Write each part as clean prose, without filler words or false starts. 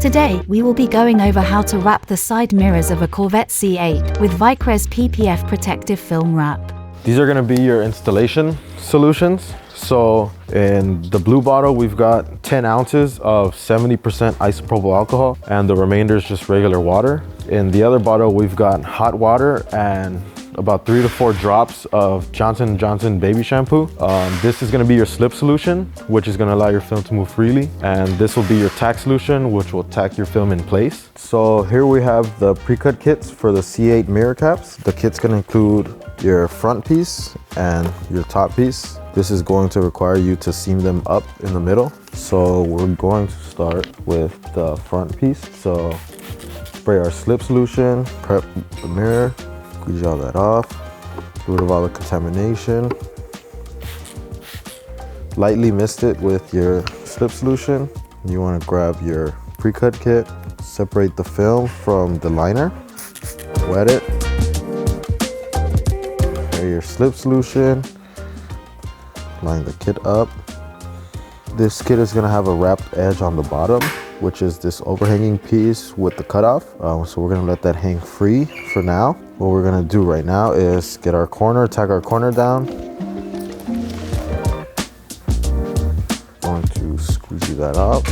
Today, we will be going over how to wrap the side mirrors of a Corvette C8 with vicrez PPF protective film wrap. These are going to be your installation solutions. So in the blue bottle, we've got 10 ounces of 70% isopropyl alcohol, and the remainder is just regular water. In the other bottle, we've got hot water and about 3 to 4 drops of Johnson & Johnson baby shampoo. This is going to be your slip solution, which is going to allow your film to move freely. And this will be your tack solution, which will tack your film in place. So here we have the pre-cut kits for the C8 mirror caps. The kit's going to include your front piece and your top piece. This is going to require you to seam them up in the middle. So we're going to start with the front piece. So spray our slip solution, prep the mirror, squeeze all that off, get rid of all the contamination. Lightly mist it with your slip solution. You want to grab your pre-cut kit, separate the film from the liner, wet it, spray your slip solution, line the kit up. This kit is going to have a wrapped edge on the bottom, which is this overhanging piece with the cutoff. So we're going to let that hang free for now. What we're going to do right now is get our corner, tack our corner down. Going to squeegee that up.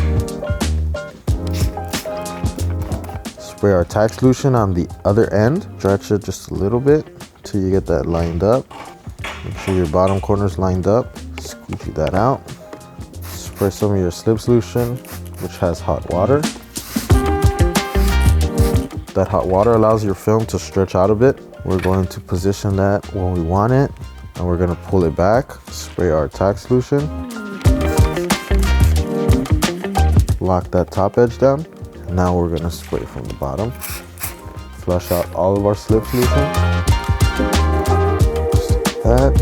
Spray our tack solution on the other end. Stretch it just a little bit until you get that lined up. Make sure your bottom corner is lined up. Squeegee that out. Spray some of your slip solution, which has hot water. That hot water allows your film to stretch out a bit. We're going to position that when we want it, and we're going to pull it back. Spray our tack solution. Lock that top edge down. Now we're going to spray from the bottom. Flush out all of our slip solution. Just like that.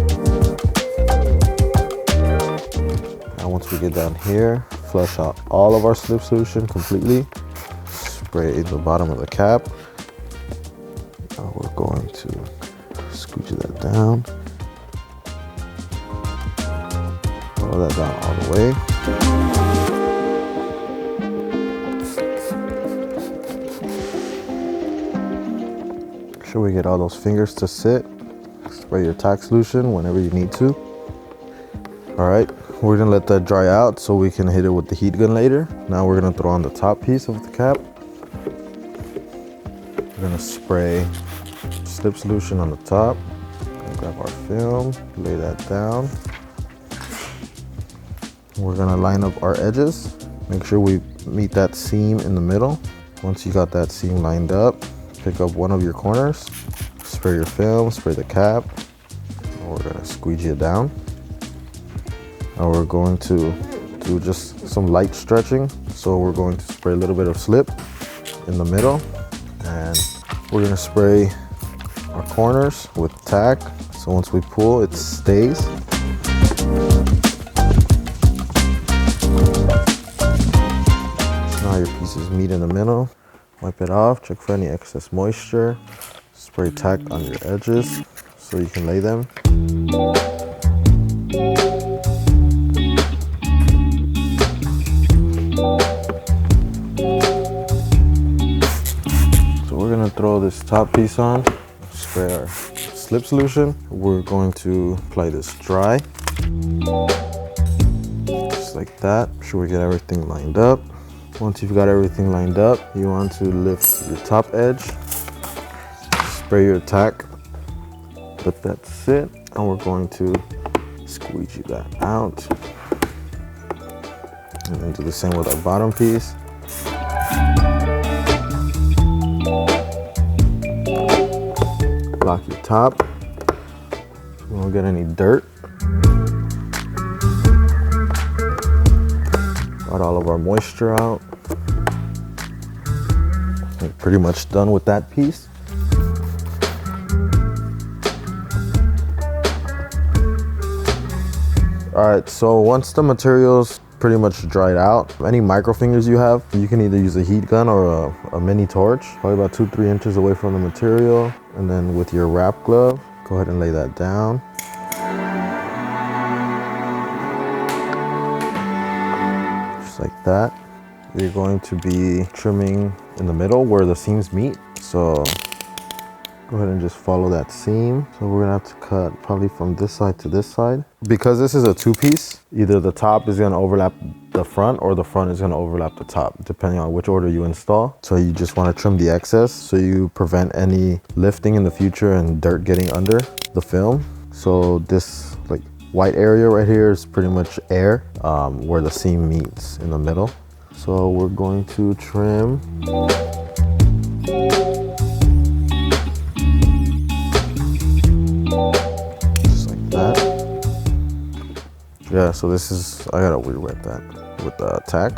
And once we get down here, flush out all of our slip solution completely. Spray the bottom of the cap. Now we're going to squeegee that down. Roll that down all the way. Make sure we get all those fingers to sit. Spray your tack solution whenever you need to. All right, we're gonna let that dry out so we can hit it with the heat gun later. Now we're gonna throw on the top piece of the cap. We're gonna spray slip solution on the top. Grab our film, lay that down. We're gonna line up our edges. Make sure we meet that seam in the middle. Once you got that seam lined up, pick up one of your corners, spray your film, spray the cap. And we're gonna squeegee it down. Now we're going to do just some light stretching. So we're going to spray a little bit of slip in the middle, and we're gonna spray our corners with tack. So once we pull, it stays. So now your pieces meet in the middle. Wipe it off, check for any excess moisture. Spray tack on your edges so you can lay them. We're gonna throw this top piece on, spray our slip solution. We're going to apply this dry, just like that. Make sure we get everything lined up. Once you've got everything lined up, you want to lift your top edge, spray your tack, let that sit, and we're going to squeegee that out. And then do the same with our bottom piece. Lock your top. We don't get any dirt. Got all of our moisture out. We're pretty much done with that piece. All right, so once the material's pretty much dried out, any micro fingers you have, you can either use a heat gun or a mini torch, probably about 2-3 inches away from the material. And then with your wrap glove, go ahead and lay that down. Just like that. you're going to be trimming in the middle where the seams meet. So go ahead and just follow that seam. So we're gonna have to cut probably from this side to this side. Because this is a two-piece, either the top is gonna overlap the front or the front is gonna overlap the top, depending on which order you install. So you just wanna trim the excess so you prevent any lifting in the future and dirt getting under the film. So this like white area right here is pretty much air where the seam meets in the middle. So we're going to trim. Just like that. Yeah, so this is, I gotta re-wet that with the tack.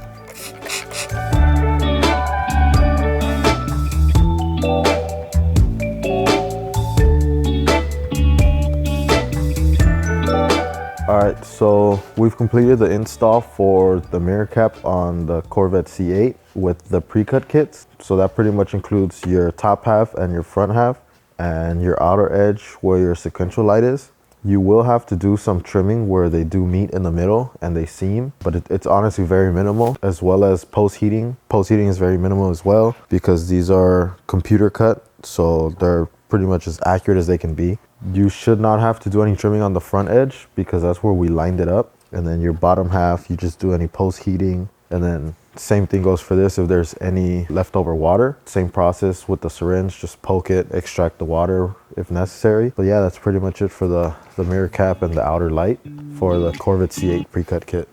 All right, so we've completed the install for the mirror cap on the Corvette C8 with the Precut kits. So that pretty much includes your top half and your front half and your outer edge where your sequential light is. You will have to do some trimming where they do meet in the middle and they seam, but it's honestly very minimal, as well as post heating. Post heating is very minimal as well because these are computer cut, so they're pretty much as accurate as they can be. You should not have to do any trimming on the front edge because that's where we lined it up. And then your bottom half, you just do any post heating. And then same thing goes for this. If there's any leftover water, same process with the syringe, just poke it, extract the water if necessary. But yeah, that's pretty much it for the mirror cap and the outer light for the Corvette C8 Precut kit.